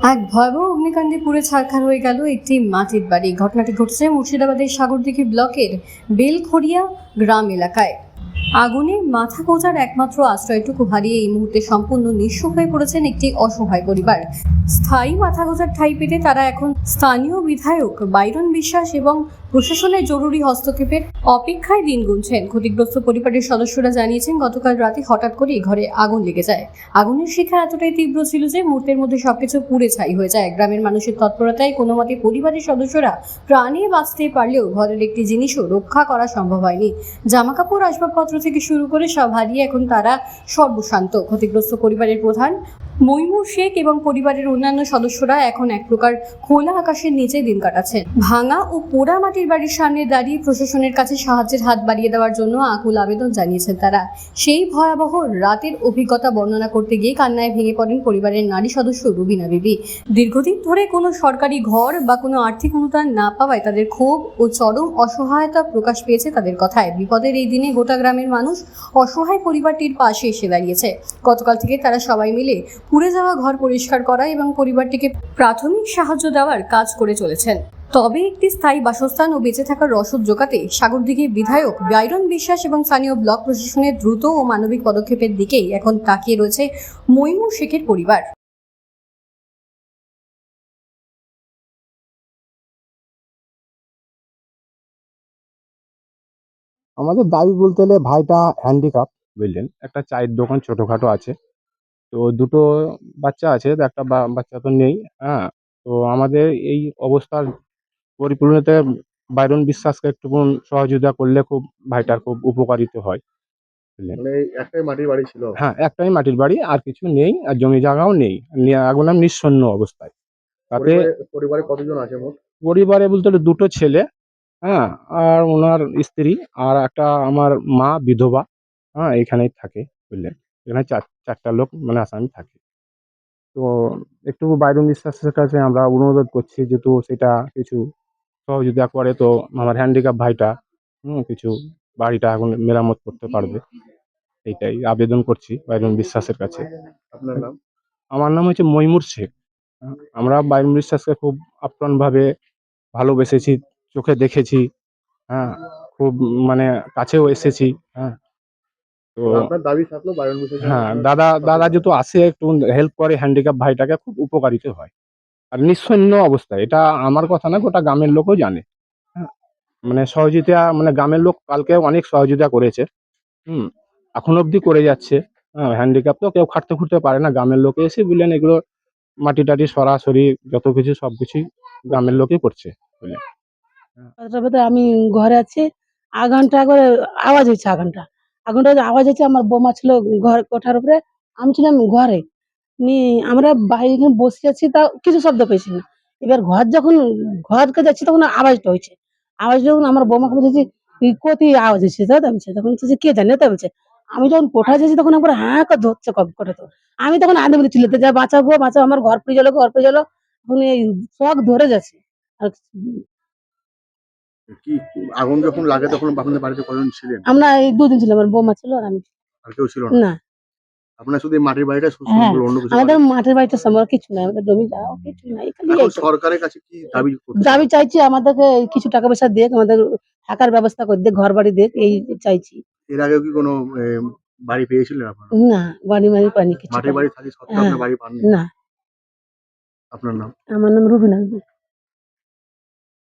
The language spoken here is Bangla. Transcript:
এক ভয়াবহ অগ্নিকাণ্ডে পুড়ে ছারখার হয়ে গেল একটি মাটির বাড়ি। ঘটনাটি ঘটছে মুর্শিদাবাদের সাগরদিঘি ব্লকের বেলখড়িয়া গ্রাম এলাকায়। আগুনে মাথা গোঁজার একমাত্র আশ্রয়টুকু হারিয়ে এই মুহূর্তে সম্পূর্ণ নিঃস্ব হয়ে পড়েছেন একটি অসহায় পরিবার। স্থায়ী মাথা গোঁজার ঠাঁই পেতে তারা এখন স্থানীয় বিধায়ক বাইরন বিশ্বাস এবং প্রশাসনের জরুরি হস্তক্ষেপের অপেক্ষায় দিন গুনছেন। ক্ষতিগ্রস্ত পরিবারের সদস্যরা জানিয়েছেন, গতকাল রাতে হঠাৎ করেই ঘরে আগুন লেগে যায়। আগুনের শিখা এতটাই তীব্র ছিল যে মুহূর্তের মধ্যে সবকিছু পুড়ে ছাই হয়ে যায়। গ্রামের মানুষের তৎপরতায় কোনো মতে পরিবারের সদস্যরা প্রাণে বাঁচতে পারলেও ঘরের একটি জিনিসও রক্ষা করা সম্ভব হয়নি। জামাকাপড়, আসবাবপত্র থেকে শুরু করে সব হারিয়ে এখন তারা সর্বশান্ত। ক্ষতিগ্রস্ত পরিবারের প্রধান মইমুর শেখ এবং পরিবারের অন্যান্য সদস্যরা এখন এক প্রকার খোলা আকাশের নিচে দিন কাটাচ্ছেন। ভাঙা ও পোড়া মাটির বাড়ির সামনে দাঁড়িয়ে প্রশাসনের কাছে সাহায্যের হাত বাড়িয়ে দেওয়ার জন্য আকুল আবেদন জানিয়েছেন তারা। সেই ভয়াবহ রাতের অভিজ্ঞতা বর্ণনা করতে গিয়ে কান্নায় ভেঙে পড়েন পরিবারের নারী সদস্য রুবিনা বিবি। দীর্ঘদিন ধরে কোনো সরকারি ঘর বা কোনো আর্থিক অনুদান না পাওয়ায় তাদের ক্ষোভ ও চরম অসহায়তা প্রকাশ পেয়েছে তাদের কথায়। বিপদের এই দিনে গোটা গ্রামের মানুষ অসহায় পরিবারটির পাশে এসে দাঁড়িয়েছে। গতকাল থেকে তারা সবাই মিলে পুড়ে যাওয়া ঘর পরিষ্কার করা এবং পরিবারটিকে প্রাথমিক সাহায্য দেওয়ার কাজ করে চলেছেন। তবে একটি স্থায়ী বাসস্থান ও বেঁচে থাকার রসদ জোগাতে সাগরদিঘি বিধায়ক বাইরন বিশ্বাস এবং স্থানীয় ব্লক প্রশাসনের দ্রুত ও মানবিক পদক্ষেপের দিকেই এখন তাকিয়ে রয়েছে মইমুর শেখের পরিবার। আমাদের দাবি বলতে গেলে ভাইটা হ্যান্ডিক্যাপ, বুঝলেন? একটা চায়ের দোকান ছোটখাটো আছে। তো দুটো বাচ্চা আছে, তো একটা বাচ্চা তো নেই। হ্যাঁ, তো আমাদের এই অবস্থার পরিপূর্ণতে বাইরন বিশ্বাসকে একটু সহযোগিতা করলে খুব ভাইটার খুব উপকারিত হয়, বুঝলেন? মানে একটাই মাটির বাড়ি ছিল। হ্যাঁ, একটাই মাটির বাড়ি, আর কিছু নেই, আর জমি জায়গাও নেই। একদম নিঃসন্ন অবস্থায়। তাতে পরিবারে কতজন আছে মোট? পরিবারে বলতে গেলে দুটো ছেলে, হ্যাঁ, আর ওনার স্ত্রী, আর একটা আমার মা বিধবা। হ্যাঁ, এখানেই থাকে, বুঝলেন? এখানে চারটা লোক মানে আসামি থাকে। তো একটু বাইরন বিশ্বাসের কাছে আমরা অনুরোধ করছি, যেহেতু সেটা কিছু সহযোগিতা করে তো আমার হ্যান্ডিক্যাপ ভাইটা কিছু বাড়িটা এখন মেরামত করতে পারবে। এইটাই আবেদন করছি বাইরন বিশ্বাসের কাছে। আপনার নাম? আমার নাম হচ্ছে মইমুর শেখ। আমরা বাইরন বিশ্বাসকে খুব আপ্রাণভাবে ভালোবেসেছি, চোখে দেখেছি। হ্যাঁ, খুব মানে কাছেও এসেছি। হ্যাঁ, তো আপনার দাবি থাকলো বায়ন বিষয় হ্যাঁ, দাদা যেহেতু আসে একটু হেল্প করে, হ্যান্ডিক্যাপ ভাইটাকে খুব উপকারিত হয়। আর নিঃসন্ন অবস্থায়, এটা আমার কথা না, গোটা গ্রামের লোকও জানে। হ্যাঁ, মানে সহযোগিতা, মানে গ্রামের লোক কালকেও অনেক সহযোগিতা করেছে। হুম, এখন অবধি করে যাচ্ছে। হ্যাঁ, হ্যান্ডিক্যাপ তো কেউ খাটতে খুঁটতে পারে না। গ্রামের লোকে এসে বুঝলেন এগুলো মাটি-টাটি সরাসরি যত কিছু সবকিছুই গ্রামের লোকই করছে, বুঝলেন? তারপরে আমি ঘরে আছি, ঘন্টা করে আওয়াজ হচ্ছে, আগুনটা আওয়াজ হচ্ছে। আমার বৌমা ছিল ঘর কোঠার উপরে, আমি ছিলাম ঘরে। আমরা বাইরে এখানে বসে আছি, তাও কিছু শব্দ পেয়েছি না। এবার ঘরকে যাচ্ছি, তখন আওয়াজটা হয়েছে। আওয়াজ যখন আমার বৌমাকে বলতেছি, কোথায় আওয়াজ হচ্ছে দাদা বলছে, তখন বলছে কে জানে তা বলছে। আমি যখন কোঠায় যাচ্ছি, তখন একবার হাঁ করে ধরছে কোঠা তো। আমি তখন আদে মধ্যে চিল্লাতে যা, বাঁচাও গো বাঁচাও, আমার ঘর পুড়ে গেলো, ঘর পুড়ে গেলো। এখন এই শখ ধরে যাচ্ছে। আর কি আগুন যখন লাগে তখন আপনাদের বাড়িতে কজন ছিলেন? আমরা এই ২ দিন ছিলাম। আমার বৌমা ছিল আর আমি ছিলাম। আর কেউ ছিল না? না। আপনার শুধু এই মাটির বাড়িটা হ্যাঁ, অন্য কিছু আমাদের করেন? মাঠের বাড়িতে আমার কিছু নাই। আমাদের জমি জায়গাও কিছু নাই। খালি এখন এইটুকু। সরকারের কাছে কি দাবি করছেন? দাবি চাইছি, আমাদেরকে কিছু টাকা পয়সা দেক, আমাদের থাকার ব্যবস্থা করে দেক, ঘর-বাড়ি দেক, এই চাইছি। এর আগেও কি কোনো বাড়ি পেয়েছিলেন আপনারা? না, বাড়ি-মাড়ি পাইনি, কিছু মাটির পাইনি। বাড়ি থাকি সত্ত্বেও হ্যাঁ, আপনার বাড়ি পাননি? না। আপনার নাম? আমার নাম রুবিনা।